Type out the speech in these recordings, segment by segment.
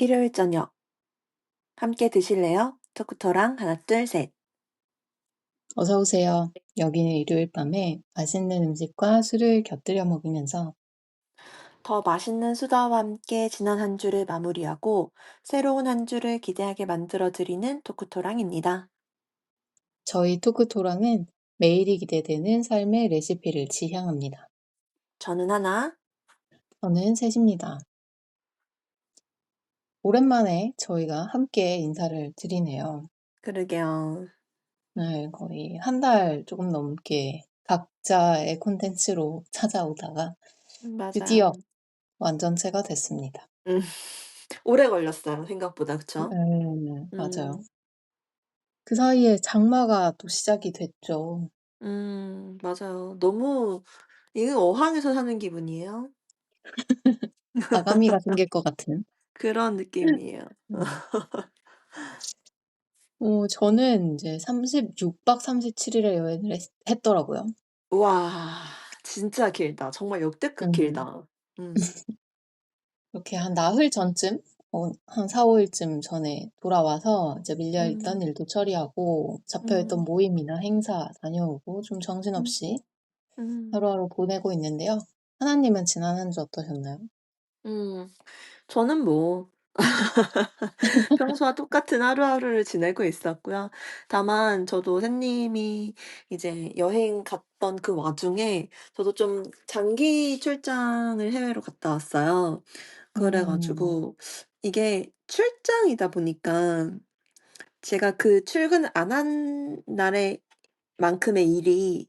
일요일 저녁 함께 드실래요? 토크토랑 하나 둘 셋. 어서 오세요. 여기는 일요일 밤에 맛있는 음식과 술을 곁들여 먹으면서 더 맛있는 수다와 함께 지난 한 주를 마무리하고 새로운 한 주를 기대하게 만들어 드리는 토크토랑입니다. 저희 토크토랑은 매일이 기대되는 삶의 레시피를 지향합니다. 저는 하나. 저는 셋입니다. 오랜만에 저희가 함께 인사를 드리네요. 그러게요. 네, 거의 한 달 조금 넘게 각자의 콘텐츠로 찾아오다가 드디어 맞아요. 완전체가 됐습니다. 음. 오래 걸렸어요, 생각보다. 그쵸? 맞아요. 음. 그 사이에 장마가 또 시작이 됐죠. 맞아요. 너무 이거 어항에서 사는 기분이에요. 아가미가 생길 것 같은. 그런 느낌이에요. 음. 저는 이제 36박 37일의 여행을 했더라고요. 와, 진짜 길다. 정말 역대급 음. 길다. 음. 이렇게 한 나흘 전쯤, 한 4-5 일쯤 전에 돌아와서 이제 밀려있던 음. 일도 처리하고 잡혀있던 음. 모임이나 행사 다녀오고 좀 음. 정신없이 음. 하루하루 보내고 있는데요. 하나님은 지난 한 주 어떠셨나요? 음. 저는 뭐 평소와 똑같은 하루하루를 지내고 있었고요. 다만 저도 샌님이 이제 여행 갔던 그 와중에 저도 좀 장기 출장을 해외로 갔다 왔어요. 그래 음. 가지고 이게 출장이다 보니까 제가 그 출근 안 한 날에 만큼의 일이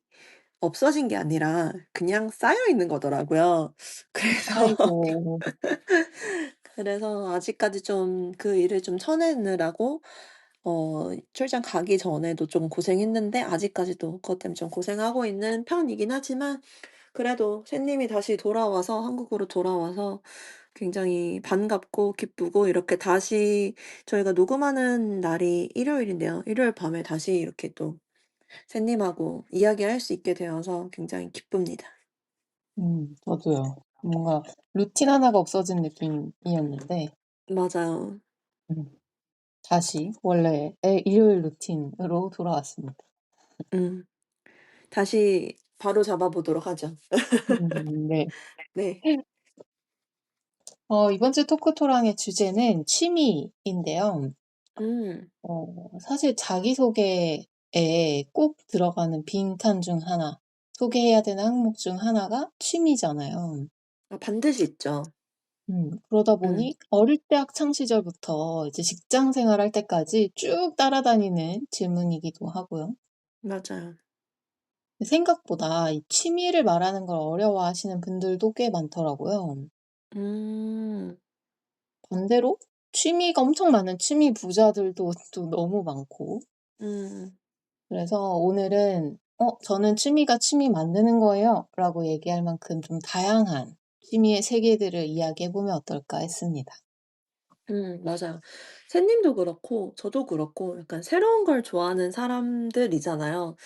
없어진 게 아니라 그냥 쌓여 있는 거더라고요. 그래서 아이고. 그래서 아직까지 좀 그 일을 좀 쳐내느라고 출장 가기 전에도 좀 고생했는데 아직까지도 그것 때문에 좀 고생하고 있는 편이긴 하지만 그래도 샌님이 다시 돌아와서 한국으로 돌아와서 굉장히 반갑고 기쁘고 이렇게 다시 저희가 녹음하는 날이 일요일인데요. 일요일 밤에 다시 이렇게 또 샌님하고 이야기할 수 있게 되어서 굉장히 기쁩니다. 저도요. 뭔가 루틴 하나가 없어진 느낌이었는데 맞아요. 음 다시 원래의 일요일 루틴으로 돌아왔습니다. 음. 다시 바로잡아 보도록 하죠. 네. 네. 이번 주 토크토랑의 주제는 취미인데요. 사실 자기소개에 꼭 들어가는 빈칸 중 하나, 소개해야 되는 항목 중 하나가 취미잖아요. 아, 반드시 있죠. 그러다 음. 보니 어릴 때 학창 시절부터 이제 직장 생활할 때까지 쭉 따라다니는 질문이기도 하고요. 맞아요. 생각보다 이 취미를 말하는 걸 어려워하시는 분들도 꽤 많더라고요. 음. 반대로 취미가 엄청 많은 취미 부자들도 또 너무 많고. 음. 그래서 오늘은 저는 취미가 취미 만드는 거예요 라고 얘기할 만큼 좀 다양한 취미의 세계들을 이야기해 보면 어떨까 했습니다. 맞아요. 샌님도 그렇고 저도 그렇고 약간 새로운 걸 좋아하는 사람들이잖아요.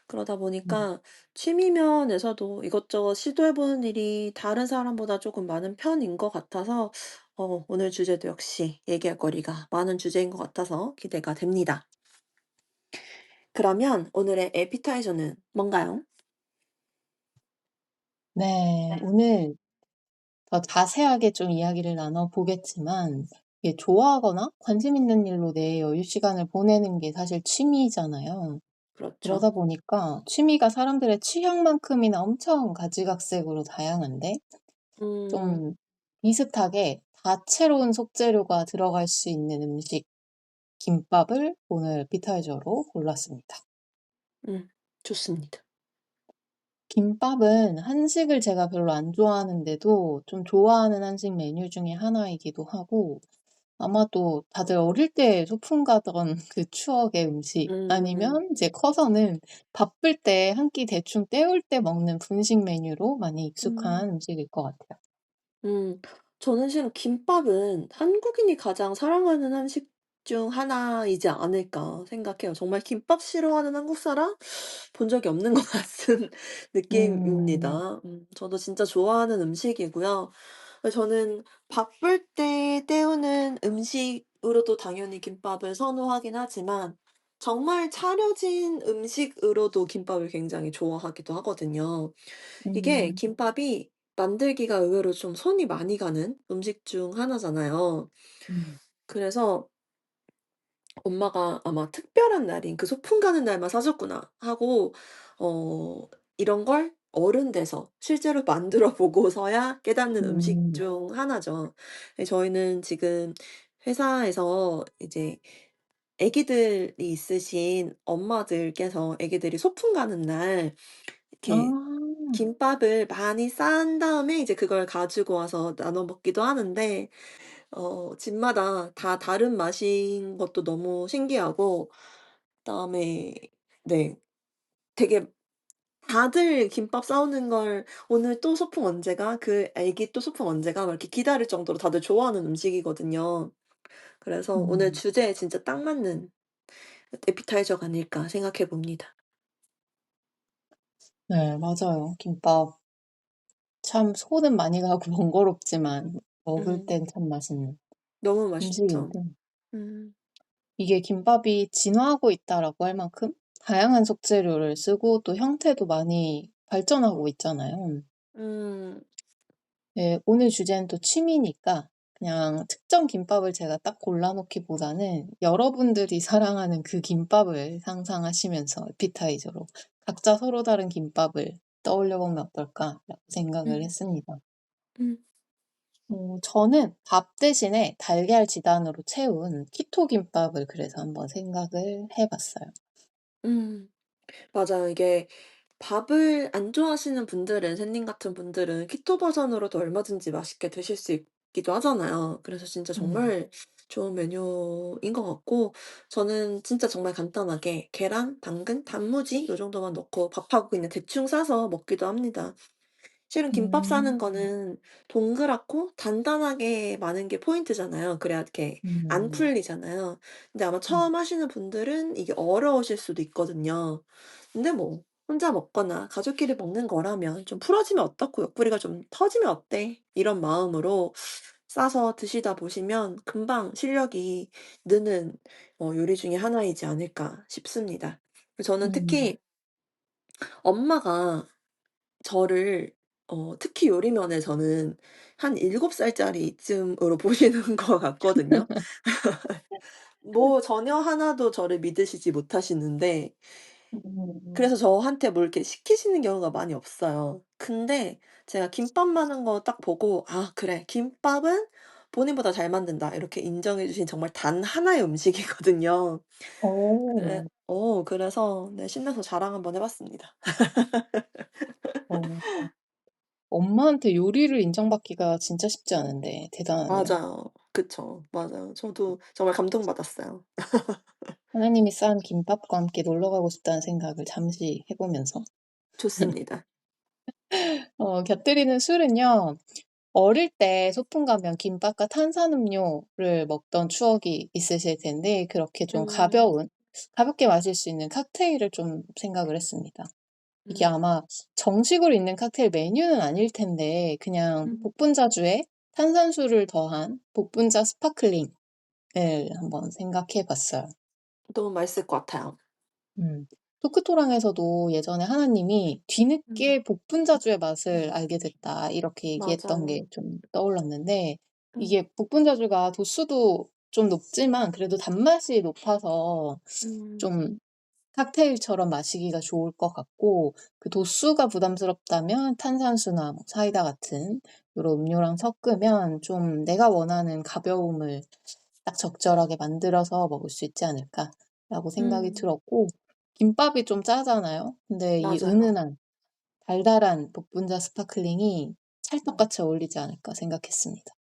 그러다 음. 보니까 취미 면에서도 이것저것 시도해 보는 일이 다른 사람보다 조금 많은 편인 것 같아서 오늘 주제도 역시 얘기할 거리가 많은 주제인 것 같아서 기대가 됩니다. 그러면 오늘의 에피타이저는 뭔가요? 네. 오늘 더 자세하게 좀 이야기를 나눠 보겠지만 이게 좋아하거나 관심 있는 일로 내 여유 시간을 보내는 게 사실 취미잖아요. 그렇죠. 그러다 보니까 취미가 사람들의 취향만큼이나 엄청 가지각색으로 다양한데 음. 좀 비슷하게 다채로운 속재료가 들어갈 수 있는 음식 김밥을 오늘 피타이저로 골랐습니다. 음. 좋습니다. 김밥은 한식을 제가 별로 안 좋아하는데도 좀 좋아하는 한식 메뉴 중에 하나이기도 하고 아마도 다들 어릴 때 소풍 가던 그 추억의 음식 음. 아니면 이제 커서는 바쁠 때 한 끼 대충 때울 때 먹는 분식 메뉴로 많이 음. 익숙한 음식일 것 같아요. 음. 저는 실은 김밥은 한국인이 가장 사랑하는 한식 중 하나이지 않을까 생각해요. 정말 김밥 싫어하는 한국 사람 본 적이 없는 것 같은 음. 느낌입니다. 저도 진짜 좋아하는 음식이고요. 저는 바쁠 때 때우는 음식으로도 당연히 김밥을 선호하긴 하지만 정말 차려진 음식으로도 김밥을 굉장히 좋아하기도 하거든요. 이게 음. 김밥이 만들기가 의외로 좀 손이 많이 가는 음식 중 하나잖아요. 음. 그래서 엄마가 아마 '특별한 날인 그 소풍 가는 날만 사줬구나.' 하고 어 이런 걸 어른 돼서 실제로 만들어 보고서야 깨닫는 음식 음. 중 하나죠. 예 저희는 지금 회사에서 이제 아기들이 있으신 엄마들께서 아기들이 소풍 가는 날 이렇게 아. 김밥을 많이 싼 다음에 이제 그걸 가지고 와서 나눠 먹기도 하는데 집마다 다 다른 맛인 것도 너무 신기하고 그다음에 네 되게 다들 김밥 싸오는 걸 "오늘 또 소풍 언제 가? 그 애기 또 소풍 언제 가?" 막 이렇게 기다릴 정도로 다들 좋아하는 음식이거든요. 그래서 오늘 음. 주제에 진짜 딱 맞는 에피타이저가 아닐까 생각해 봅니다. 네, 맞아요. 김밥 참 손은 많이 가고 번거롭지만 먹을 음. 땐 참 맛있는 너무 맛있죠. 음식인데, 음. 이게 김밥이 진화하고 있다라고 할 만큼 다양한 속재료를 쓰고 또 형태도 많이 발전하고 있잖아요. 음. 네, 오늘 주제는 또 취미니까 그냥 특정 김밥을 제가 딱 골라 놓기보다는 여러분들이 사랑하는 그 김밥을 상상하시면서 에피타이저로 각자 서로 다른 김밥을 떠올려 보면 어떨까라고 생각을 음. 했습니다. 음. 저는 밥 대신에 달걀 지단으로 채운 키토 김밥을 그래서 한번 생각을 해 봤어요. 음. 맞아요. 이게 밥을 안 좋아하시는 분들은 샌님 같은 분들은 키토 버전으로도 얼마든지 맛있게 드실 수 있기도 하잖아요. 그래서 진짜 음. 정말 좋은 메뉴인 것 같고 저는 진짜 정말 간단하게 계란, 당근, 단무지 요 정도만 넣고 밥하고 그냥 대충 싸서 먹기도 합니다. 실은 김밥 싸는 음. 거는 동그랗고 단단하게 마는 게 포인트잖아요. 그래야 이렇게 안 음. 풀리잖아요. 근데 아마 음. 처음 하시는 분들은 이게 어려우실 수도 있거든요. 근데 뭐 혼자 먹거나 가족끼리 먹는 거라면 '좀 풀어지면 어떻고 옆구리가 좀 터지면 어때?' 이런 마음으로 싸서 드시다 보시면 금방 실력이 느는 요리 중에 하나이지 않을까 싶습니다. 저는 음. 특히 엄마가 저를 특히 요리 면에서는 한 7 살짜리쯤으로 보시는 것 같거든요. 뭐 전혀 하나도 저를 믿으시지 못하시는데 음. 그래서 저한테 뭘 이렇게 시키시는 경우가 많이 없어요. 근데 제가 김밥 마는 거 딱 보고 '아 그래. 김밥은 본인보다 잘 만든다.' 이렇게 인정해 주신 정말 단 하나의 음식이거든요. 어. 그래서 네 신나서 자랑 한번 해 봤습니다. 어. 엄마한테 요리를 인정받기가 진짜 쉽지 않은데 대단하네요. 맞아요. 그쵸. 맞아요. 저도 정말 감동받았어요. 하나님이 쌓은 김밥과 함께 놀러 가고 싶다는 생각을 잠시 해 보면서 좋습니다. 곁들이는 술은요. 어릴 때 소풍 가면 김밥과 탄산음료를 먹던 추억이 있으실 텐데 그렇게 좀 음. 가볍게 마실 수 있는 칵테일을 좀 생각을 했습니다. 이게 음. 아마 정식으로 있는 칵테일 메뉴는 아닐 텐데 그냥 음. 복분자주에 탄산수를 더한 복분자 스파클링을 한번 생각해 봤어요. 너무 맛있을 것 같아요. 음. 토크토랑에서도 예전에 하나님이 음. "뒤늦게 복분자주의 맛을 알게 됐다." 이렇게 얘기했던 맞아요. 게 좀 떠올랐는데, 음. 이게 복분자주가 도수도 좀 높지만 그래도 단맛이 높아서 음. 좀 칵테일처럼 마시기가 좋을 것 같고, 그 도수가 부담스럽다면 탄산수나 뭐 사이다 같은 요런 음료랑 섞으면 좀 내가 원하는 가벼움을 딱 적절하게 만들어서 먹을 수 있지 않을까라고 생각이 음. 들었고, 김밥이 좀 짜잖아요. 근데 이 맞아요. 은은한 달달한 복분자 스파클링이 음. 찰떡같이 어울리지 않을까 생각했습니다.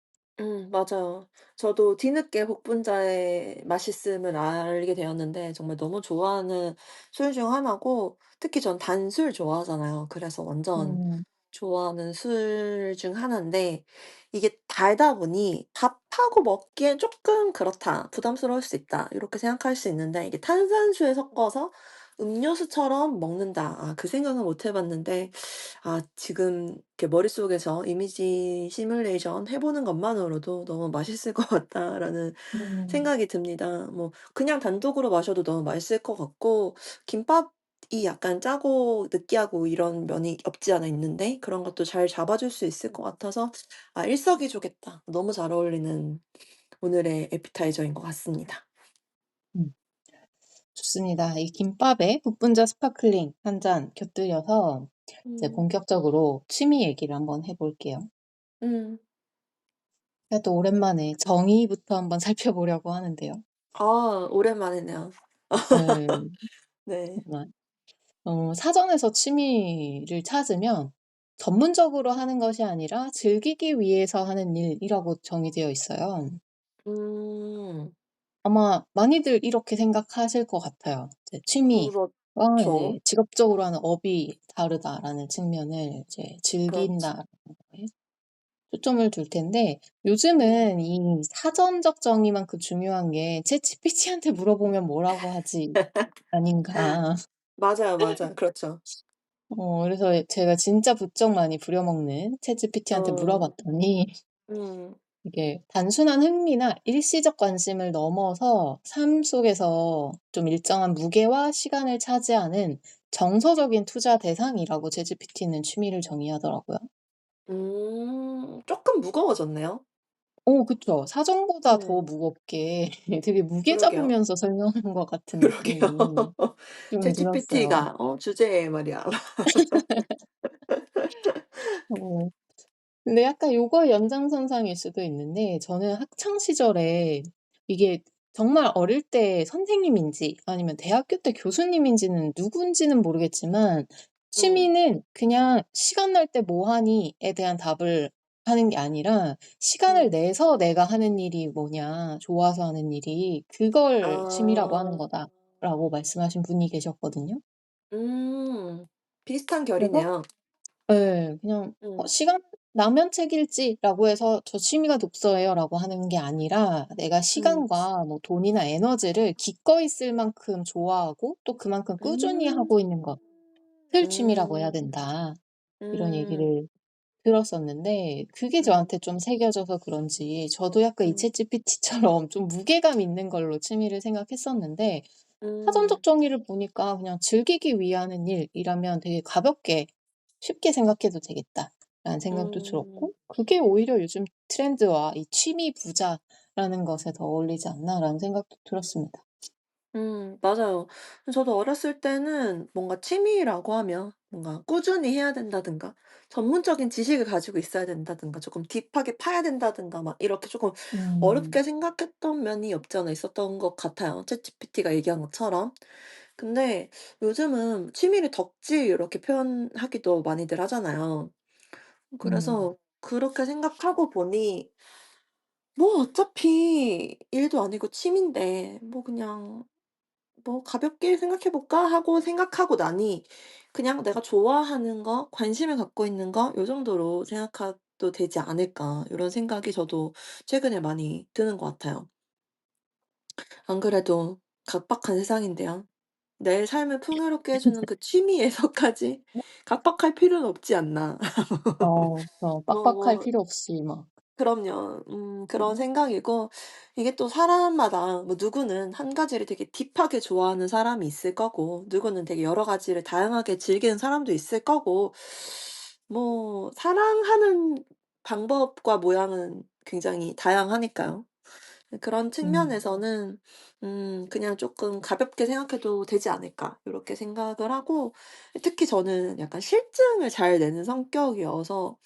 맞아요. 저도 뒤늦게 복분자의 맛있음을 알게 되었는데 정말 너무 좋아하는 술 중 하나고 특히 전 단술 좋아하잖아요. 그래서 완전 음. 좋아하는 술 중 하나인데 이게 달다 보니 '밥하고 먹기엔 쪼끔 그렇다. 부담스러울 수 있다.' 요렇게 생각할 수 있는데 이게 탄산수에 섞어서 음료수처럼 먹는다. 아 그 생각은 못 해 봤는데 아 지금 이렇게 머릿속에서 이미지 시뮬레이션 해 보는 것만으로도 '너무 맛있을 것 같다.'라는 음. 생각이 듭니다. 뭐 그냥 단독으로 마셔도 너무 맛있을 것 같고 김밥이 약간 짜고 느끼하고 이런 면이 없지 않아 있는데 그런 것도 잘 잡아 줄 수 있을 것 같아서 아 일석이조겠다. 너무 잘 어울리는 오늘의 에피타이저인 것 같습니다. 음. 좋습니다. 이 김밥에 복분자 스파클링 한 잔 곁들여서 이제 음. 본격적으로 취미 얘기를 한번 해 볼게요. 음. 제가 또 오랜만에 정의부터 한번 살펴보려고 하는데요. 아 오랜만이네요. 예. 네. 정말 사전에서 취미를 찾으면 전문적으로 하는 것이 아니라 즐기기 위해서 하는 일이라고 정의되어 있어요. 음. 아마 많이들 이렇게 생각하실 것 같아요. 이제 취미와 그렇죠. 이제 직업적으로 하는 업이 다르다라는 측면을 이제 그렇죠. 즐긴다라는 거에 초점을 둘 텐데 음. 요즘은 이 사전적 정의만큼 중요한 게 챗GPT한테 물어보면 뭐라고 하지 아닌가. 맞아요, 맞아요. 그렇죠. 그래서 제가 진짜 부쩍 많이 부려먹는 챗GPT한테 어. 물어봤더니 음. 이게 단순한 흥미나 일시적 관심을 넘어서 삶 속에서 좀 일정한 무게와 시간을 차지하는 정서적인 투자 대상이라고 챗GPT는 취미를 정의하더라고요. 쪼끔 무거워졌네요. 그쵸. 사전보다 더 음. 무겁게 되게 무게 그러게요. 잡으면서 설명한 것 같은 그러게요. 느낌이 좀 들었어요. 챗GPT가 주제에 말이야. 어. 근데 약간 요거의 연장선상일 수도 있는데 저는 학창 시절에 이게 정말 어릴 때 선생님인지 아니면 대학교 때 교수님인지는 누군지는 모르겠지만 음. 취미는 그냥 '시간 날 때 뭐 하니?'에 대한 답을 하는 게 아니라 '시간을 음. 내서 내가 하는 일이 뭐냐, 좋아서 하는 일이 그걸 취미라고 하는 아. 거다.'라고 말씀하신 분이 계셨거든요. 음. 비슷한 그래서 결이네요. 예. 그냥 음. '시간 나면 책 읽지.'라고 해서 '저 취미가 독서예요.'라고 하는 게 아니라 내가 음. 시간과 뭐 돈이나 에너지를 기꺼이 쓸 만큼 좋아하고 또 그만큼 꾸준히 음. 하고 있는 것을 취미라고 해야 음. 된다. 이런 음. 얘기를 들었었는데 그게 음. 저한테 좀 새겨져서 그런지 저도 약간 이 음. 챗GPT처럼 좀 무게감 있는 걸로 취미를 생각했었는데 사전적 음. 정의를 보니까 그냥 '즐기기 위하는 일이라면 되게 가볍게 쉽게 생각해도 되겠다.'라는 생각도 음. 들었고 '그게 오히려 요즘 트렌드와 이 취미 부자라는 것에 더 어울리지 않나.'라는 생각도 들었습니다. 맞아요. 저도 어렸을 때는 뭔가 취미라고 하면 뭔가 꾸준히 해야 된다든가 전문적인 지식을 가지고 있어야 된다든가 조금 딥하게 파야 된다든가 막 이렇게 조금 음. 어렵게 생각했던 면이 없지 않아 있었던 것 같아요, 챗GPT가 얘기한 것처럼. 근데 요즘은 취미를 덕질 이렇게 표현하기도 많이들 하잖아요. 음. 그래서 그렇게 생각하고 보니 뭐 어차피 일도 아니고 취미인데 뭐 그냥 '뭐 가볍게 생각해 볼까?' 하고 생각하고 나니 그냥 '내가 좋아하는 거, 관심을 갖고 있는 거 요 정도로 생각해도 되지 않을까.' 요런 생각이 저도 최근에 많이 드는 것 같아요. 안 그래도 각박한 세상인데요. 내 삶을 풍요롭게 해 주는 그 취미에서까지 각박할 필요는 없지 않나. 빡빡할 뭐 필요 없이 막 그럼요. 그런 음. 생각이고 이게 또 사람마다 뭐 누구는 한 가지를 되게 딥하게 좋아하는 사람이 있을 거고 누구는 되게 여러 가지를 다양하게 즐기는 사람도 있을 거고 뭐 사랑하는 방법과 모양은 굉장히 다양하니까요. 그런 음. 측면에서는 '그냥 쪼끔 가볍게 생각해도 되지 않을까.' 요렇게 생각을 하고 특히 저는 약간 실증을 잘 내는 성격이어서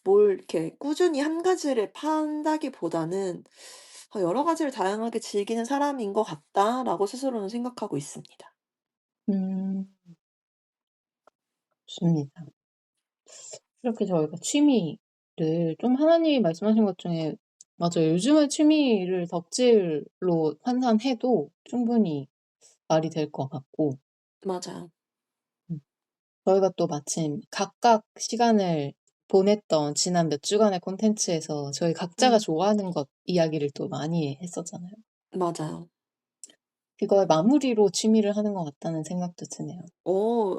뭘 이렇게 꾸준히 한 가지를 판다기보다는 '여러 가지를 다양하게 즐기는 사람인 것 같다.'라고 스스로는 생각하고 있습니다. 음. 좋습니다. 이렇게 저희가 취미를 좀 하나님이 말씀하신 것 중에 맞아요. 요즘은 취미를 덕질로 환산해도 충분히 말이 될 것 같고 맞아요. 음 저희가 또 마침 각각 시간을 보냈던 지난 몇 주간의 콘텐츠에서 저희 각자가 음 좋아하는 것 이야기를 또 많이 했었잖아요. 맞아요. 그거의 마무리로 취미를 하는 것 같다는 생각도 드네요.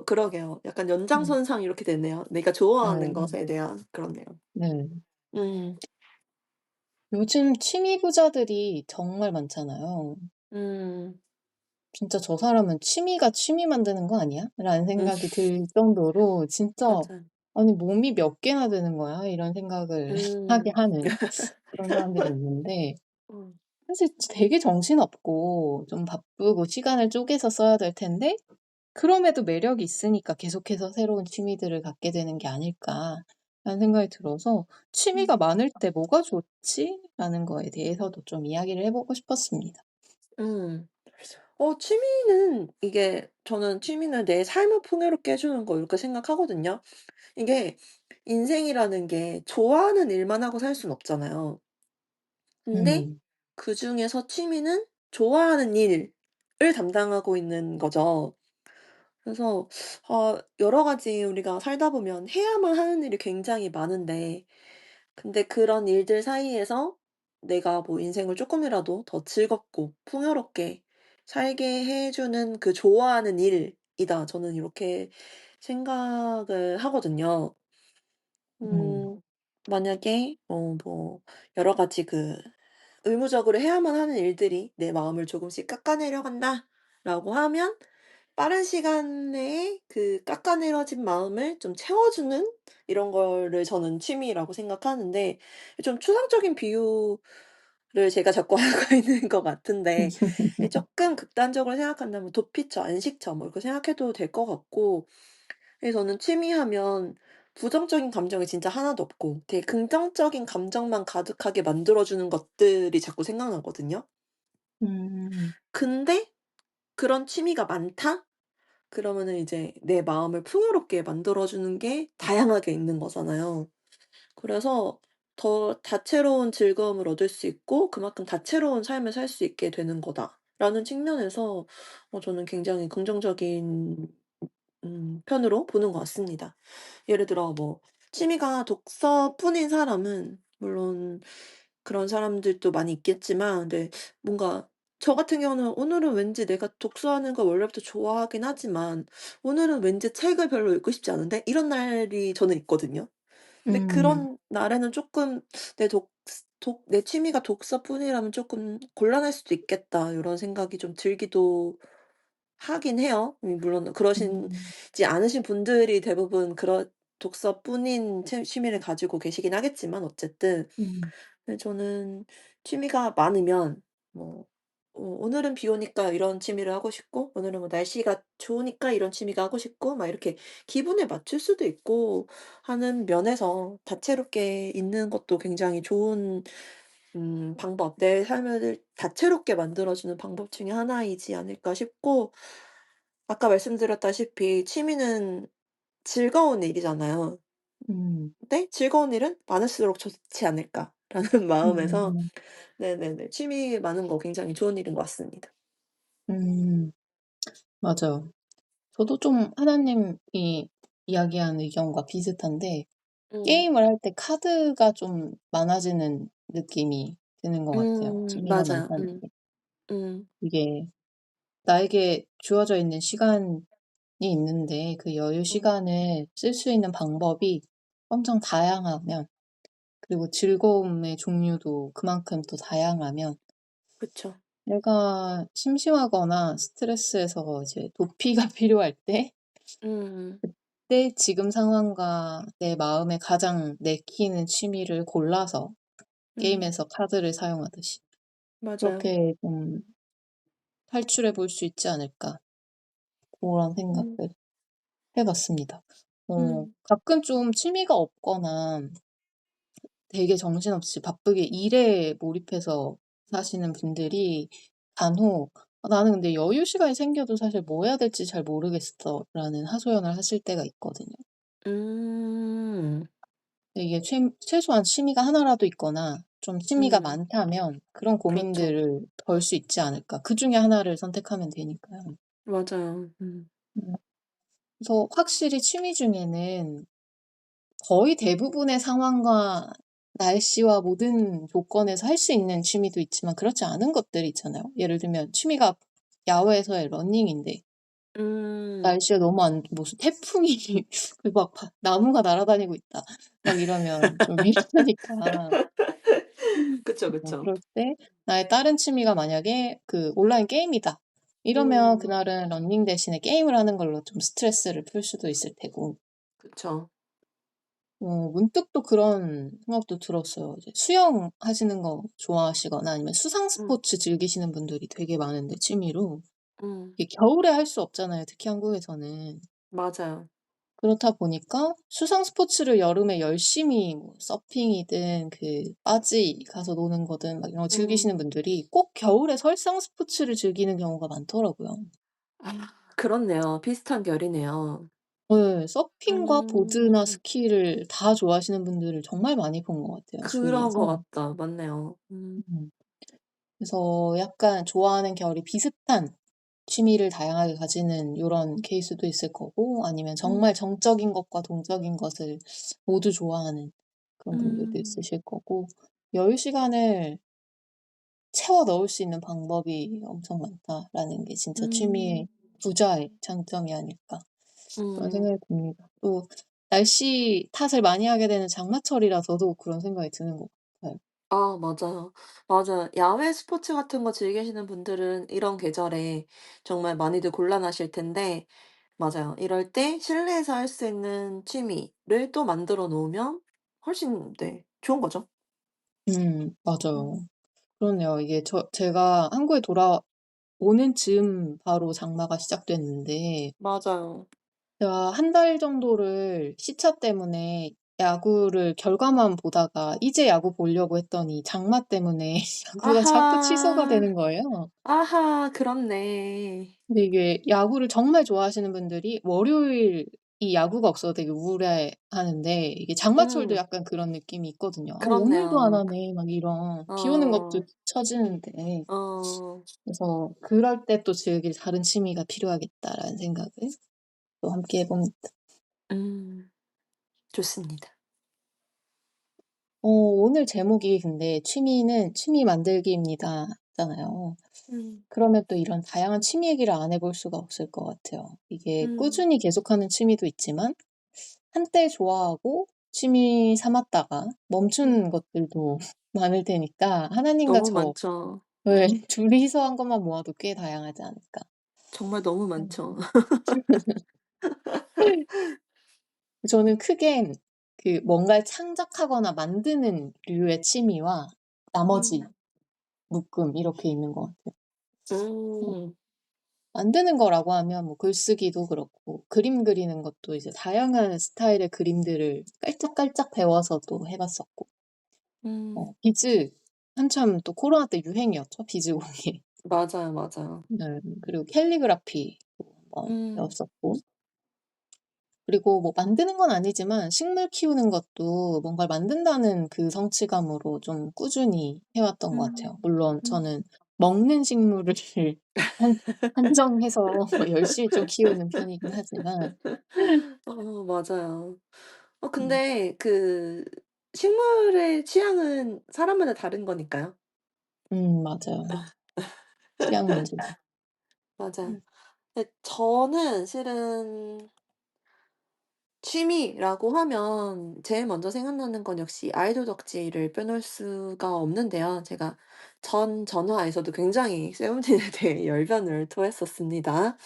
그러게요. 약간 음. 연장선상 이렇게 되네요. 내가 좋아하는 네. 것에 대한 그렇네요. 네. 음. 요즘 취미 부자들이 정말 많잖아요. 음. 진짜 '저 사람은 취미가 취미 만드는 거 아니야?' 라는 음. 생각이 들 정도로 진짜 맞아요. '아니 몸이 몇 개나 되는 거야?' 이런 생각을 하게 음. 하는 그런 사람들이 있는데 음. 사실 되게 정신없고 좀 바쁘고 시간을 쪼개서 써야 될 텐데 그럼에도 매력이 있으니까 계속해서 새로운 취미들을 갖게 되는 게 아닐까라는 생각이 들어서 '취미가 음. 많을 때 뭐가 좋지?'라는 거에 대해서도 좀 이야기를 해 보고 싶었습니다. 음. 취미는 이게 저는 취미는 내 삶을 풍요롭게 해 주는 거 이렇게 생각하거든요. 이게 인생이라는 게 좋아하는 일만 하고 살 수는 없잖아요. 근데 음. 그중에서 취미는 좋아하는 일을 담당하고 있는 거죠. 그래서 여러 가지 우리가 살다 보면 해야만 하는 일이 굉장히 많은데 근데 그런 일들 사이에서 내가 뭐 인생을 쪼끔이라도 더 즐겁고 풍요롭게 살게 해 주는 그 좋아하는 일이다. 저는 이렇게 생각을 하거든요. 음. 음 만약에 뭐 여러 가지 의무적으로 해야만 하는 일들이 '내 마음을 조금씩 깎아내려 간다.'라고 하면 빠른 시간 내에 그 깎아내려진 마음을 좀 채워주는 이런 거를 저는 취미라고 생각하는데 좀 추상적인 비유를 제가 자꾸 하고 있는 것 같은데 쪼끔 극단적으로 생각한다면 도피처, 안식처 뭐 이렇게 생각해도 될 것 같고 그래서 저는 취미하면 부정적인 감정이 진짜 하나도 없고 되게 긍정적인 감정만 가득하게 만들어 주는 것들이 자꾸 생각나거든요. 음. 근데 그런 취미가 많다? 그러면은 이제 내 마음을 풍요롭게 만들어 주는 게 다양하게 있는 거잖아요. 그래서 더 다채로운 즐거움을 얻을 수 있고 그만큼 다채로운 삶을 살 수 있게 되는 거다라는 측면에서 저는 굉장히 긍정적인 편으로 보는 것 같습니다. 예를 들어 뭐 취미가 독서뿐인 사람은 물론 그런 사람들도 많이 있겠지만 근데 뭔가 저 같은 경우는 오늘은 왠지 내가 독서하는 걸 원래부터 좋아하긴 하지만 '오늘은 왠지 책을 별로 읽고 싶지 않은데?' 이런 날이 저는 있거든요. 근데 음. 그런 날에는 쪼끔 '내 내 취미가 독서뿐이라면 쪼끔 곤란할 수도 있겠다.' 요런 생각이 좀 들기도 하긴 해요. 물론 음. 그러시지 않으신 분들이 대부분 독서뿐인 취미를 가지고 계시긴 하겠지만 어쨌든 음. 근데 저는 취미가 많으면 뭐 오늘은 비 오니까 이런 취미를 하고 싶고 오늘은 뭐 날씨가 좋으니까 이런 취미가 하고 싶고 막 이렇게 기분에 맞출 수도 있고 하는 면에서 다채롭게 있는 것도 굉장히 좋은 방법 내 삶을 다채롭게 만들어 주는 방법 중에 하나이지 않을까 싶고 아까 말씀드렸다시피 취미는 즐거운 일이잖아요. 음. 근데 '즐거운 일은 많을수록 좋지 않을까.'라는 마음에서 음. 네네네 취미 많은 거 굉장히 좋은 일인 것 같습니다. 음. 맞아요. 저도 좀 하나님이 이야기한 의견과 비슷한데 음. 게임을 할 때 카드가 좀 많아지는 느낌이 드는 것 같아요, 취미가 맞아요. 많다는 게. 음. 이게 나에게 주어져 있는 시간이 있는데 그 여유 음. 시간을 쓸 수 있는 방법이 엄청 다양하면 그리고 즐거움의 종류도 그만큼 또 다양하면 그쵸. 내가 심심하거나 스트레스에서 이제 도피가 필요할 때 음. 그때 지금 상황과 내 마음에 가장 내키는 취미를 골라서 음. 게임에서 카드를 사용하듯이 맞아요. 그렇게 좀 탈출해 볼 수 있지 않을까 고런 생각을 음. 해 봤습니다. 음. 가끔 좀 취미가 없거나 되게 정신없이 바쁘게 일에 몰입해서 사시는 분들이 간혹 나는 근데 여유 시간이 생겨도 사실 뭐 해야 될지 잘 모르겠어."라는 하소연을 하실 때가 있거든요. 음. 근데 이게 최소한 취미가 하나라도 있거나 좀 취미가 음. 많다면 그런 그렇죠. 고민들을 덜 수 있지 않을까. 그중에 하나를 선택하면 되니까요. 맞아요. 음. 음. 그래서 확실히 취미 중에는 거의 대부분의 상황과 날씨와 모든 조건에서 할 수 있는 취미도 있지만 그렇지 않은 것들이 있잖아요. 예를 들면 취미가 야외에서의 러닝인데 음. 날씨가 너무 안 무슨 태풍이 그 막 나무가 날아다니고 있다. 막 이러면 좀 위험하니까. 그쵸, 그쵸. 그럴 때 나의 다른 취미가 만약에 그 온라인 게임이다. 이러면 음. 그날은 러닝 대신에 게임을 하는 걸로 좀 스트레스를 풀 수도 있을 테고. 그쵸. 문득 또 그런 생각도 들었어요. 이제 수영하시는 거 좋아하시거나 아니면 수상 음. 스포츠 즐기시는 분들이 되게 많은데 취미로. 음. 이게 겨울에 할 수 없잖아요, 특히 한국에서는. 맞아요. 그렇다 보니까 수상 스포츠를 여름에 열심히 뭐 서핑이든 그 빠지 가서 노는 거든 막 이런 거 즐기시는 음. 분들이 꼭 겨울에 설상 스포츠를 즐기는 경우가 많더라고요. 아 그렇네요. 비슷한 결이네요. 예. 서핑과 보드나 음. 스키를 다 좋아하시는 분들을 정말 많이 본 것 같아요, 그런 것 주위에서. 같다. 맞네요. 음. 그래서 약간 좋아하는 결이 비슷한 취미를 다양하게 가지는 요런 케이스도 있을 거고 아니면 음. 정말 정적인 것과 동적인 것을 모두 좋아하는 그런 분들도 음. 있으실 거고 여유 시간을 채워 넣을 수 있는 방법이 엄청 많다라는 게 진짜 취미의 음. 부자의 장점이 아닐까 그런 음. 생각이 듭니다. 또 날씨 탓을 많이 하게 되는 장마철이라 더더욱 그런 생각이 드는 것 같아요. 아 맞아요. 맞아요. 야외 스포츠 같은 거 즐기시는 분들은 이런 계절에 정말 많이들 곤란하실 텐데 맞아요. 이럴 때 실내에서 할 수 있는 취미를 또 만들어 놓으면 훨씬 네 좋은 거죠. 맞아요. 음. 그렇네요. 이게 제가 한국에 돌아오는 즈음 바로 장마가 시작됐는데 맞아요. 제가 한 달 정도를 시차 때문에 야구를 결과만 보다가 이제 야구 보려고 했더니 장마 때문에 야구가 자꾸 취소가 아하. 되는 거예요. 아하 그렇네. 근데 이게 야구를 정말 좋아하시는 분들이 월요일 이 야구가 없어서 되게 우울해하는데 이게 장마철도 음 약간 그런 느낌이 있거든요. '아 오늘도 안 그렇네요. 하네.' 막 이런 비 오는 것도 어. 처지는데 어. 그래서 '그럴 때 또 즐길 다른 취미가 필요하겠다.'라는 생각을 또 함께 해 봅니다. 음. 좋습니다. 오늘 제목이 근데 "취미는 취미 만들기입니다." 잖아요. 음. 그러면 또 이런 다양한 취미 얘기를 안 해볼 수가 없을 것 같아요. 이게 음. 꾸준히 계속하는 취미도 있지만 한때 좋아하고 취미 삼았다가 음. 멈춘 것들도 많을 테니까 하나님과 너무 저 많죠. 예 둘이서 한 것만 모아도 꽤 다양하지 않을까. 정말 너무 음. 많죠. 저는 크게 그 뭔가를 창작하거나 만드는 류의 취미와 나머지 음. 묶음 이렇게 있는 것 같아요. 어 음. 만드는 거라고 하면 뭐 글쓰기도 그렇고 그림 그리는 것도 이제 다양한 스타일의 그림들을 깔짝깔짝 배워서 또 해 봤었고 음. 비즈 한참 또 코로나 때 유행이었죠, 비즈 공예. 맞아요, 맞아요. 네. 그리고 캘리그라피도 한번 음. 배웠었고 그리고 뭐 만드는 건 아니지만 식물 키우는 것도 뭔가를 만든다는 그 성취감으로 좀 꾸준히 해 왔던 것 같아요. 음. 물론 음. 저는 먹는 식물을 한 한정해서 열심히 좀 키우는 편이긴 하지만 맞아요. 음 근데 그 식물의 취향은 사람마다 다른 거니까요. 맞아요. 취향 문제죠. 맞아요. 음. 근데 저는 실은 취미라고 하면 제일 먼저 생각나는 건 역시 아이돌 덕질을 빼놓을 수가 없는데요. 제가 전 전화에서도 굉장히 세븐틴에 대해 열변을 토했었습니다.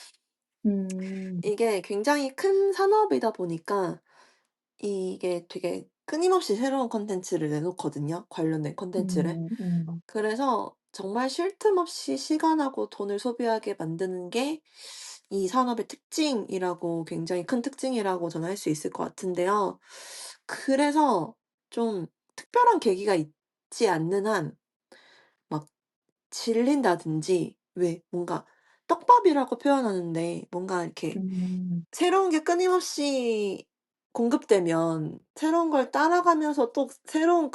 음. 이게 굉장히 큰 산업이다 보니까 이게 되게 끊임없이 새로운 콘텐츠를 내놓거든요, 관련된 콘텐츠를. 그래서 정말 쉴 틈 없이 시간하고 돈을 소비하게 만드는 게 이 산업의 특징이라고 굉장히 큰 특징이라고 저는 할 수 있을 것 같은데요. 그래서 좀 특별한 계기가 있지 않는 한 막 질린다든지 왜 뭔가 떡밥이라고 표현하는데 뭔가 이렇게 음. 새로운 게 끊임없이 공급되면 새로운 걸 따라가면서 또 새로운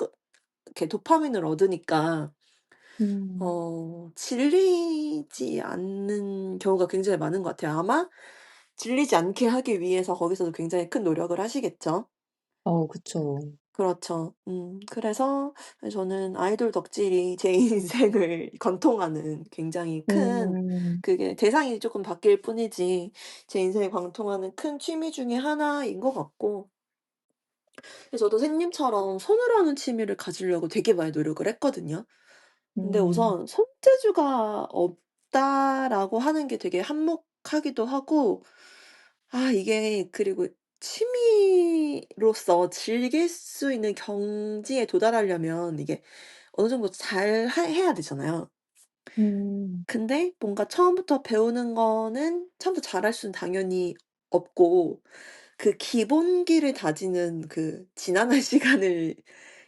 이렇게 도파민을 얻으니까 음. 질리지 않는 경우가 굉장히 많은 것 같아요. 아마 질리지 않게 하기 위해서 거기서도 굉장히 큰 노력을 하시겠죠. 그쵸. 그렇죠. 그래서 저는 아이돌 덕질이 제 인생을 관통하는 굉장히 큰 음. 그게 대상이 쪼끔 바뀔 뿐이지 제 인생을 관통하는 큰 취미 중에 하나인 것 같고 그래서 저도 선생님처럼 손으로 하는 취미를 가지려고 되게 많이 노력을 했거든요. 근데 음. 우선 '손재주가 없다.'라고 하는 게 되게 한몫하기도 하고 이게 그리고 취미로서 즐길 수 있는 경지에 도달하려면 이게 어느 정도 잘 해야 되잖아요. 음. 근데 뭔가 처음부터 배우는 거는 처음부터 잘할 수는 당연히 없고 그 기본기를 다지는 그 지난한 시간을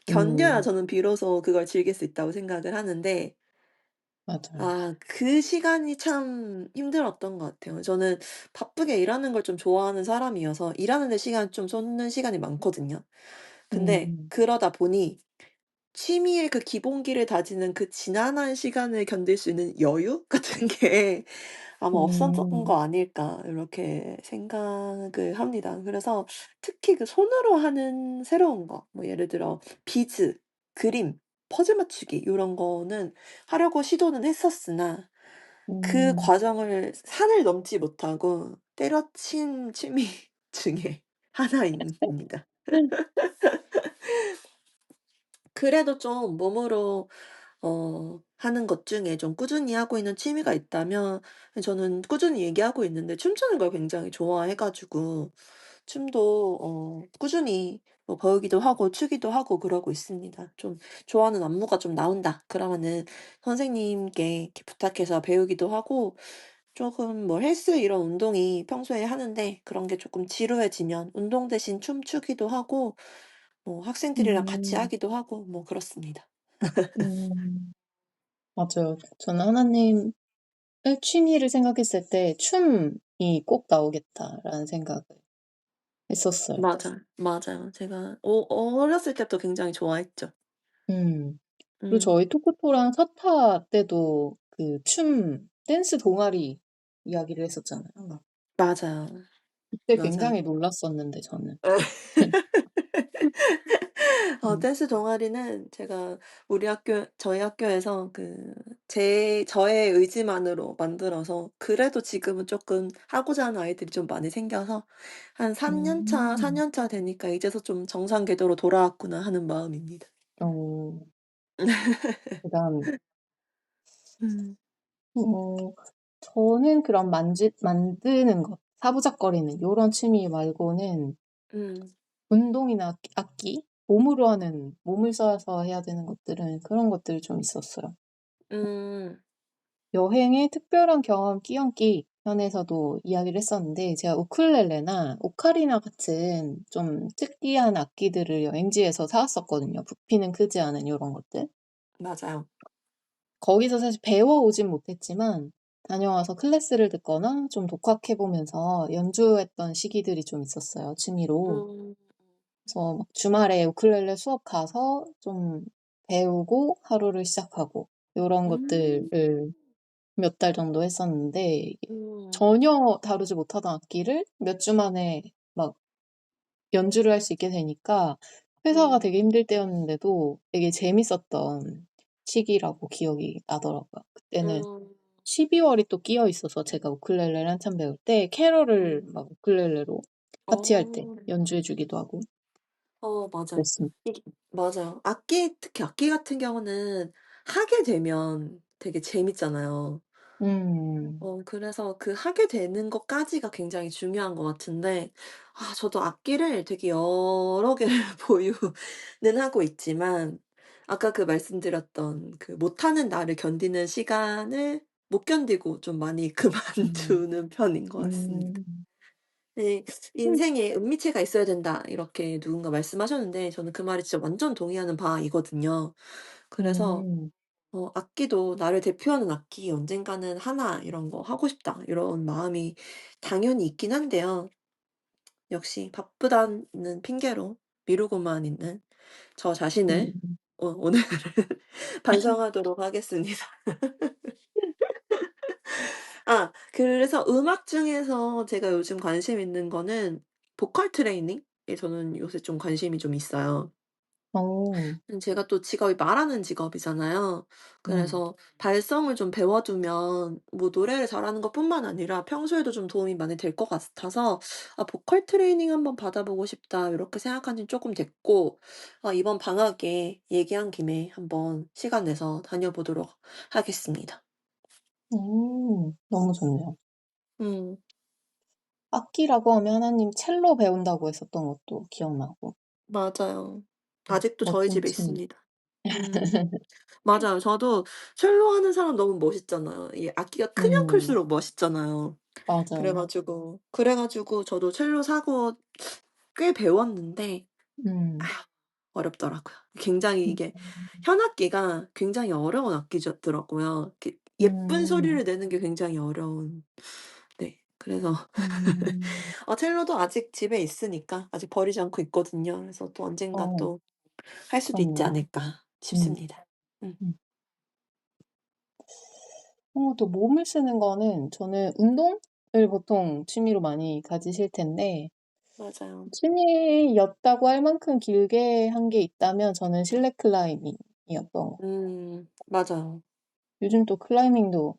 견뎌야 음. 저는 비로소 그걸 즐길 수 있다고 생각을 하는데 맞아요. 그 시간이 참 힘들었던 것 같아요. 저는 바쁘게 일하는 걸 좀 좋아하는 사람이어서 일하는 데 시간 좀 쏟는 시간이 많거든요. 근데 음. 그러다 보니 취미의 그 기본기를 다지는 그 지난한 시간을 견딜 수 있는 여유 같은 게 아마 없었던 음. 거 아닐까 이렇게 생각을 합니다. 그래서 특히 그 손으로 하는 새로운 거 뭐 예를 들어 비즈, 그림, 퍼즐 맞추기 요런 거는 하려고 시도는 했었으나 그 음. 과정을 산을 넘지 못하고 때려친 취미 중에 하나입니다. 그래도 좀 몸으로 하는 것 중에 좀 꾸준히 하고 있는 취미가 있다면 저는 꾸준히 얘기하고 있는데 춤추는 걸 굉장히 좋아해 가지고 춤도 꾸준히 뭐 배우기도 하고 추기도 하고 그러고 있습니다. 좀 좋아하는 안무가 좀 나온다 그러면은 선생님께 이렇게 부탁해서 배우기도 하고 쪼금 뭐 헬스 이런 운동이 평소에 하는데 그런 게 쪼끔 지루해지면 운동 대신 춤추기도 하고 뭐 학생들이랑 같이 음. 하기도 하고 뭐 그렇습니다. 음. 맞아요. 저는 하나님의 취미를 생각했을 때 '춤이 꼭 나오겠다.'라는 생각을 했었어요. 맞아요. 제가 어렸을 때부터 굉장히 좋아했죠. 음. 그리고 음 저희 토크토랑 사타 때도 그 댄스 동아리 이야기를 했었잖아요. 맞아요. 그때 굉장히 맞아요. 놀랐었는데 저는. 음. 댄스 동아리는 제가 저희 학교에서 저의 의지만으로 만들어서 그래도 지금은 쪼끔 하고자 하는 아이들이 좀 많이 생겨서 한 4 음. 년 차 되니까 '이제서 좀 정상 궤도로 돌아왔구나.' 하는 마음입니다. 어 그다음 음. 어 저는 그런 만드는 것, 사부작거리는 요런 취미 말고는 음. 운동이나 몸으로 하는, 몸을 써서 해야 되는 것들은 그런 것들이 좀 있었어요. 음. 여행의 특별한 경험 끼얹기 편에서도 이야기를 했었는데 제가 우쿨렐레나 오카리나 같은 좀 특이한 악기들을 여행지에서 사 왔었거든요, 부피는 크지 않은 요런 것들. 맞아요. 거기서 사실 배워 오진 못했지만 다녀와서 클래스를 듣거나 좀 독학해 보면서 연주했던 시기들이 좀 있었어요, 취미로. 음. 그래서 막 주말에 우쿨렐레 수업 가서 좀 배우고 하루를 시작하고 요런 음. 것들을 몇 달 정도 했었는데 이게 음. 전혀 다루지 못하던 악기를 몇 주 만에 막 연주를 할 수 있게 되니까 회사가 음. 되게 힘들 때였는데도 되게 재밌었던 시기라고 기억이 나더라고요. 그때는 음. 12월 월이 또 끼어 있어서 제가 우쿨렐레를 한참 배울 때 캐럴을 음. 막 우쿨렐레로 파티할 때 어. 연주해 주기도 하고 맞아요. 그랬습니다. 이게 맞아요. 특히 악기 같은 경우는 하게 되면 되게 재밌잖아요. 음. 그래서 그 하게 되는 것까지가 굉장히 중요한 것 같은데 저도 악기를 되게 여러 개를 보유는 하고 있지만 아까 그 말씀드렸던 그 못하는 나를 견디는 시간을 못 견디고 좀 많이 음. 그만두는 편인 것 같습니다. 음. 네. 음. "인생에 은미체가 있어야 된다." 이렇게 누군가 말씀하셨는데 저는 그 말에 진짜 완전 동의하는 바이거든요. 그래서 음. 악기도 '나를 대표하는 악기 언젠가는 하나 이런 거 하고 싶다.' 이런 마음이 당연히 있긴 한데요. 역시 바쁘다는 핑계로 미루고만 있는 저 자신을 음. 오늘은 반성하도록 하겠습니다. 그래서 음악 중에서 제가 요즘 관심 있는 거는 보컬 트레이닝에 저는 요새 좀 관심이 좀 있어요. 어. 제가 또 직업이 말하는 직업이잖아요. 음. 그래서 발성을 좀 배워 두면 뭐 노래를 잘하는 것뿐만 아니라 평소에도 좀 도움이 많이 될 것 같아서 '아 보컬 트레이닝 한번 받아 보고 싶다.' 요렇게 생각한 지는 쪼끔 됐고, 이번 방학에 얘기한 김에 한번 시간 내서 다녀보도록 하겠습니다. 너무 좋네요. 음. 악기라고 하면 하나님 첼로 배운다고 했었던 것도 기억나고. 맞아요. 아직도 저희 멋진 집에 취미. 있습니다. 음. 맞아요. 저도 첼로 하는 사람 너무 멋있잖아요. 이 악기가 크면 음. 클수록 멋있잖아요. 맞아요. 그래 가지고 저도 첼로 사고 꽤 배웠는데 음. 어렵더라고요. 굉장히 음. 이게 현악기가 굉장히 어려운 악기죠 더라고요. 이렇게 예쁜 음. 소리를 내는 게 굉장히 어려운. 네. 그래서 음. 첼로도 아직 집에 있으니까 아직 버리지 않고 있거든요. 그래서 또 언젠가 어 또 할 수도 있지 그렇네요. 않을까 음. 싶습니다. 음. 음. 또 몸을 쓰는 거는 저는 운동을 보통 취미로 많이 가지실 텐데 맞아요. 취미였다고 할 만큼 길게 한 게 있다면 저는 실내 클라이밍이었던 것 같아요. 맞아요. 요즘 또 클라이밍도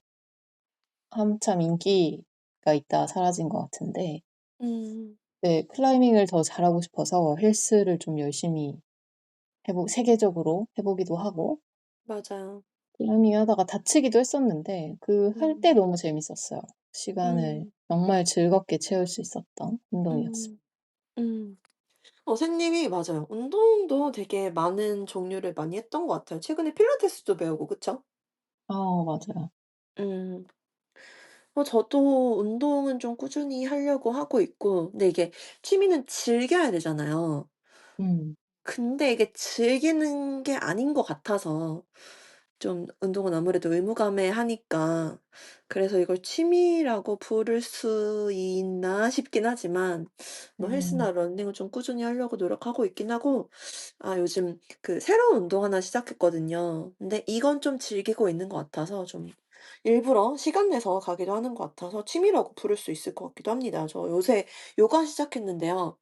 한참 인기가 있다가 사라진 것 같은데 음. 네 클라이밍을 더 잘하고 싶어서 헬스를 좀 열심히 세계적으로 해 보기도 하고 맞아요. 클라이밍 하다가 다치기도 했었는데 그 할 때 음. 너무 재밌었어요. 시간을 음. 정말 즐겁게 채울 수 있었던 운동이었습니다. 음. 음. 선생님이 맞아요. 운동도 되게 많은 종류를 많이 했던 것 같아요. 최근에 필라테스도 배우고 그쵸? 아 맞아요. 음. 저도 운동은 좀 꾸준히 하려고 하고 있고, 근데 이게 취미는 즐겨야 되잖아요. 음. 근데 이게 즐기는 게 아닌 것 같아서 좀 운동은 아무래도 의무감에 하니까, 그래서 이걸 취미라고 부를 수 있나 싶긴 하지만 뭐 음. 헬스나 러닝을 좀 꾸준히 하려고 노력하고 있긴 하고, 요즘 그 새로운 운동 하나 시작했거든요. 근데 이건 좀 즐기고 있는 것 같아서 좀 일부러 시간 내서 가기도 하는 것 같아서 취미라고 부를 수 있을 것 같기도 합니다. 저 요새 요가 시작했는데요.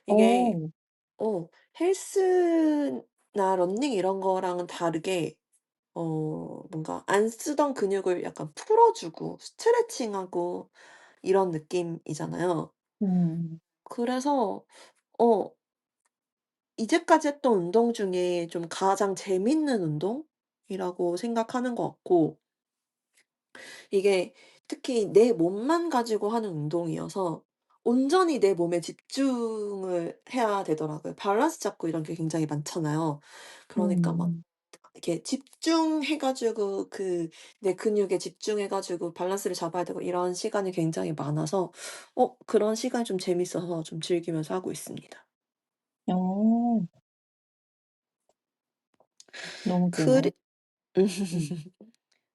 이게 어. 어 헬스나 러닝 이런 거랑은 다르게 뭔가 안 쓰던 근육을 약간 풀어 주고 스트레칭하고 이런 느낌이잖아요. 음. 그래서 어 이제까지 했던 운동 중에 좀 가장 재밌는 운동이라고 생각하는 것 같고, 이게 특히 내 몸만 가지고 하는 운동이어서 온전히 내 몸에 집중을 해야 되더라고요. 밸런스 잡고 이런 게 굉장히 많잖아요. 그러니까 막 음. 이렇게 집중해 가지고 내 근육에 집중해 가지고 밸런스를 잡아야 되고 이런 시간이 굉장히 많아서 그런 시간이 좀 재밌어서 좀 즐기면서 하고 있습니다. 어. 너무 그리 좋네요. 음.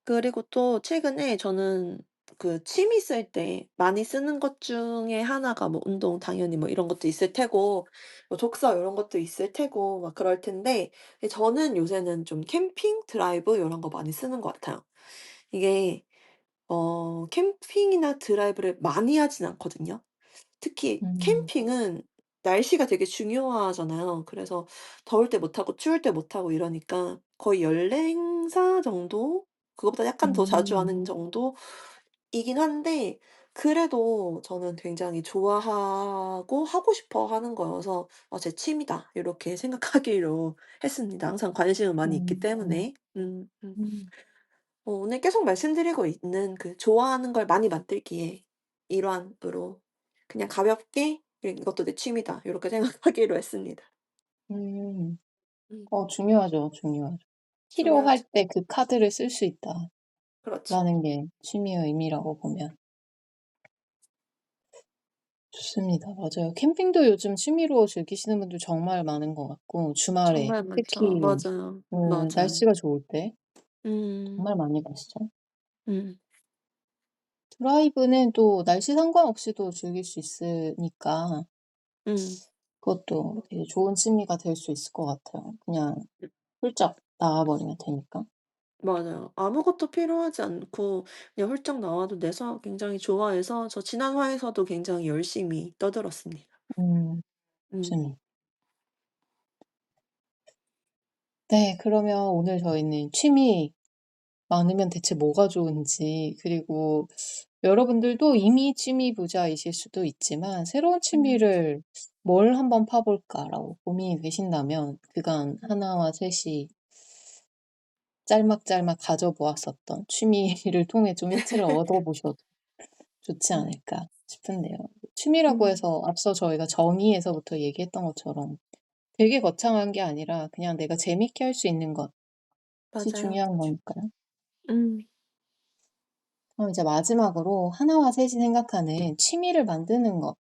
그리고 또 최근에 저는 그 취미 쓸 때 많이 쓰는 것 중에 하나가 뭐 운동 당연히 뭐 이런 것도 있을 테고 뭐 독서 요런 것도 있을 테고 막 그럴 텐데, 저는 요새는 좀 캠핑, 드라이브 요런 거 많이 쓰는 것 같아요. 이게 캠핑이나 드라이브를 많이 하진 않거든요. 특히 음. 캠핑은 날씨가 되게 중요하잖아요. 그래서 더울 때 못 하고 추울 때 못 하고 이러니까 거의 연례 행사 정도? 그거보다 약간 더 자주 음. 하는 정도이긴 한데, 그래도 저는 굉장히 좋아하고 하고 싶어 하는 거여서 '제 취미다.' 요렇게 생각하기로 했습니다. 항상 관심은 많이 있기 음. 때문에. 음. 음. 음. 오늘 계속 말씀드리고 있는 그 좋아하는 걸 많이 만들기의 일환으로 그냥 가볍게 '이것도 내 취미다.' 요렇게 생각하기로 했습니다. 음. 음. 중요하죠, 중요하죠. 필요할 중요하죠. 때 그 카드를 쓸 수 그렇죠. 있다라는 게 취미의 의미라고 보면 좋습니다. 맞아요. 캠핑도 요즘 취미로 즐기시는 분들 정말 많은 것 같고 주말에 정말 많죠. 특히 맞아요. 맞아요. 날씨가 좋을 때 음. 정말 많이 가시죠. 음. 드라이브는 또 날씨 상관없이도 즐길 수 있으니까 음. 그것도 되게 좋은 취미가 될 수 있을 것 같아요. 그냥 훌쩍 나와 버리면 되니까. 맞아요. 아무것도 필요하지 않고 그냥 훌쩍 나와도 돼서 굉장히 좋아해서 저 지난 화에서도 굉장히 열심히 떠들었습니다. 음. 음. 좋습니다. 네. 그러면 오늘 저희는 취미 많으면 대체 뭐가 좋은지, 그리고 여러분들도 이미 취미 부자이실 수도 있지만 '새로운 음. 취미를 뭘 한번 파 볼까.'라고 고민이 되신다면 그간 하나와 셋이 짤막짤막 가져 보았었던 취미를 통해 좀 힌트를 얻어 보셔도 좋지 음. 않을까 싶은데요. 취미라고 음. 해서 앞서 저희가 정의에서부터 얘기했던 것처럼 되게 거창한 게 아니라 그냥 내가 재밌게 할 수 있는 것이 맞아요. 중요한 거니까요. 음. 그럼 이제 마지막으로 하나와 셋이 생각하는 취미를 만드는 것에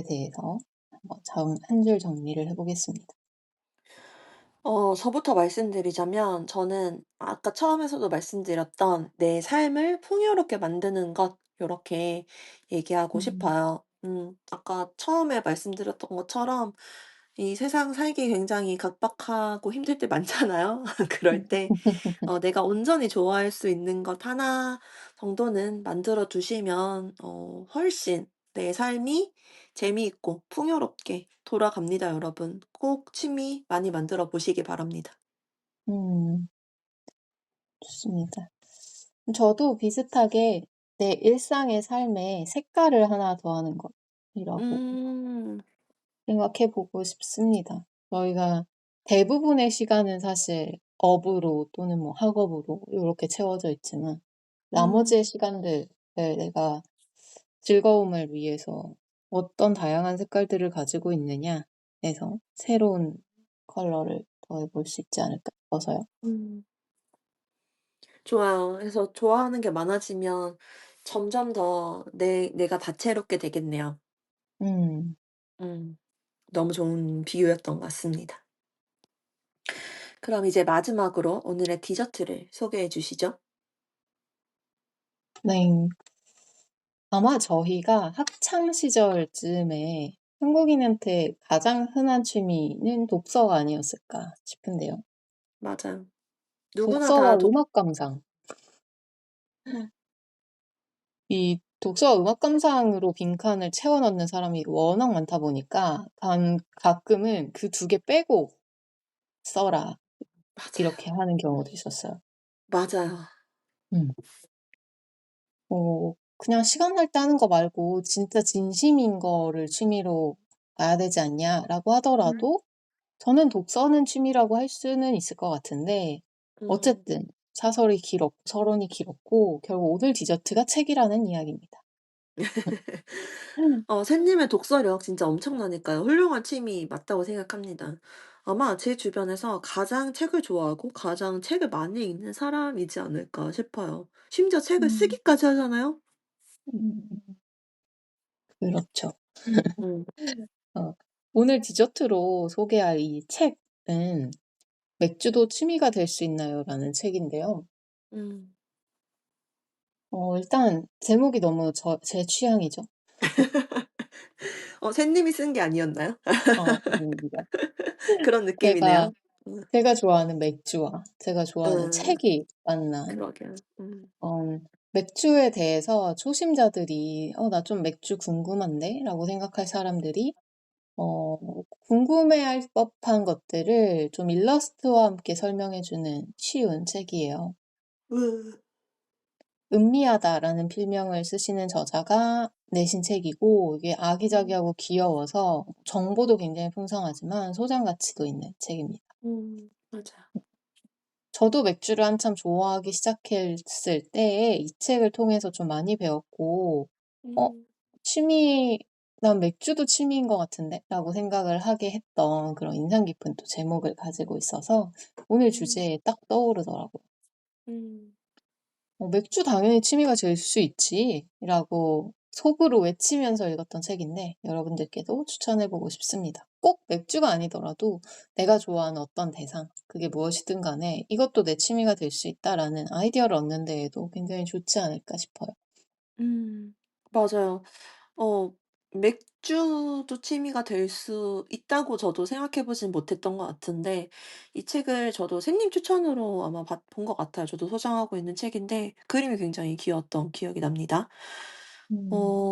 대해서 한번 한 줄 정리를 해 보겠습니다. 저부터 말씀드리자면 저는 아까 처음에서도 말씀드렸던 '내 삶을 풍요롭게 만드는 것.' 요렇게 얘기하고 음. 싶어요. 아까 처음에 말씀드렸던 것처럼 이 세상 살기 굉장히 각박하고 힘들 때 많잖아요. 그럴 때 내가 온전히 좋아할 수 있는 것 하나 정도는 만들어 두시면 훨씬 내 삶이 재미있고 풍요롭게 돌아갑니다, 여러분. 꼭 취미 많이 만들어 보시기 바랍니다. 음. 좋습니다. 저도 비슷하게 내 일상의 삶에 색깔을 하나 더하는 것이라고 음. 생각해 보고 싶습니다. 저희가 대부분의 시간은 사실 업으로 또는 뭐 학업으로 요렇게 채워져 있지만 음. 나머지의 시간들을 내가 즐거움을 위해서 어떤 다양한 색깔들을 가지고 있느냐 해서 새로운 컬러를 더해 볼 수 있지 않을까 싶어서요. 음. 좋아요. 그래서 좋아하는 게 많아지면 점점 더 내가 다채롭게 되겠네요. 음. 음. 너무 좋은 비유였던 것 같습니다. 그럼 이제 마지막으로 오늘의 디저트를 소개해 주시죠. 네. 아마 저희가 학창 시절쯤에 한국인한테 가장 흔한 취미는 독서가 아니었을까 싶은데요. 맞아요. 누구나 독서와 다 음악 감상. 이 독서와 음악 감상으로 빈칸을 채워 넣는 사람이 워낙 많다 보니까 가끔은 "그 두 개 빼고 써라." 맞아요. 이렇게 하는 경우도 있었어요. 맞아요. 음. 그냥 시간 날 때 하는 거 말고 진짜 진심인 거를 취미로 봐야 되지 않냐?"라고 음. 하더라도 저는 독서는 취미라고 할 수는 있을 것 같은데 음. 어쨌든 사설이 길었고 서론이 길었고 결국 오늘 디저트가 책이라는 이야기입니다. 음. 샌님의 독서력 진짜 엄청나니까요. 훌륭한 취미 맞다고 생각합니다. 아마 제 주변에서 가장 책을 좋아하고 가장 책을 많이 읽는 사람이지 않을까 싶어요. 심지어 책을 음. 쓰기까지 하잖아요. 음. 그렇죠. 음. 어 오늘 디저트로 소개할 이 책은 "맥주도 취미가 될 수 있나요?"라는 책인데요. 음. 일단 제목이 너무 제 취향이죠. 샌님이 쓴 게 아니었나요? 아닙니다. 그런 제가 느낌이네요. 음. 제가 좋아하는 맥주와 제가 좋아하는 음. 책이 만난 그러게요. 음. 맥주에 대해서 초심자들이 '나 좀 맥주 궁금한데?'라고 생각할 사람들이 어 궁금해할 법한 것들을 좀 일러스트와 함께 설명해 주는 쉬운 책이에요. 으. 음미하다라는 필명을 쓰시는 저자가 내신 책이고 이게 음. 아기자기하고 귀여워서 정보도 굉장히 풍성하지만 소장 가치도 있는 책입니다. 맞아요. 저도 맥주를 한참 좋아하기 시작했을 때에 이 책을 통해서 좀 많이 배웠고 '어 음. 취미 난 맥주도 취미인 것 같은데?'라고 생각을 하게 했던 그런 인상 깊은 또 제목을 가지고 있어서 오늘 음. 주제에 딱 떠오르더라고요. 음. '맥주 당연히 취미가 될 수 있지.'라고 속으로 외치면서 읽었던 책인데 여러분들께도 추천해 보고 싶습니다. 꼭 맥주가 아니더라도 내가 좋아하는 어떤 대상 그게 무엇이든 간에 '이것도 내 취미가 될 수 있다.'라는 아이디어를 얻는 데에도 굉장히 좋지 않을까 싶어요. 음. 맞아요. 어 맥주도 취미가 될 수 있다고 저도 생각해 보진 못했던 것 같은데 이 책을 저도 샌님 추천으로 아마 본 것 같아요. 저도 소장하고 있는 책인데 그림이 굉장히 귀여웠던 기억이 납니다. 음.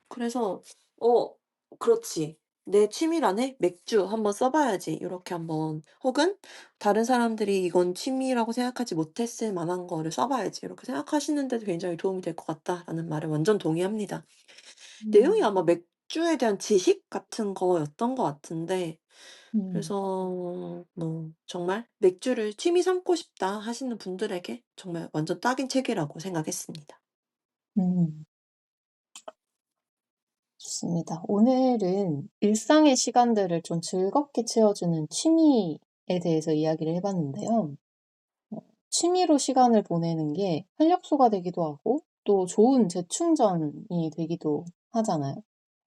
그래서 어 그렇지. '내 취미란에 맥주 한번 써 봐야지.' 요렇게 한번 혹은 '다른 사람들이 이건 취미라고 생각하지 못했을 만한 거를 써 봐야지.' 이렇게 생각하시는 데도 굉장히 도움이 될 것 같다라는 말에 완전 동의합니다. 내용이 음. 아마 맥주에 대한 지식 같은 거였던 것 같은데 음. 그래서 뭐 정말 '맥주를 취미 삼고 싶다.' 하시는 분들에게 정말 완전 딱인 책이라고 생각했습니다. 음. 좋습니다. 오늘은 일상의 시간들을 좀 즐겁게 채워주는 취미에 대해서 이야기를 해 봤는데요. 어 취미로 시간을 보내는 게 활력소가 되기도 하고 또 좋은 재충전이 되기도 하잖아요.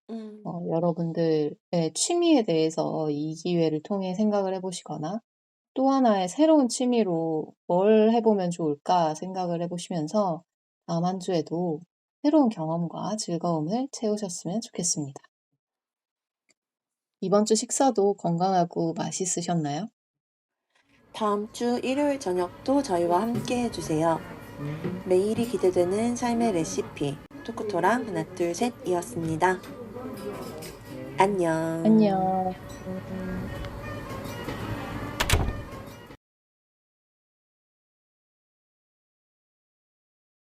음. 여러분들의 취미에 대해서 이 기회를 통해 생각을 해 보시거나 또 하나의 새로운 취미로 '뭘 해 보면 좋을까?' 생각을 해 보시면서 다음 한 주에도 새로운 경험과 즐거움을 채우셨으면 좋겠습니다. 이번 주 식사도 건강하고 맛있으셨나요? 다음 주 일요일 저녁도 저희와 함께 해 주세요. 매일이 기대되는 삶의 레시피 토크토랑 하나 둘 셋이었습니다. 안녕. 안녕.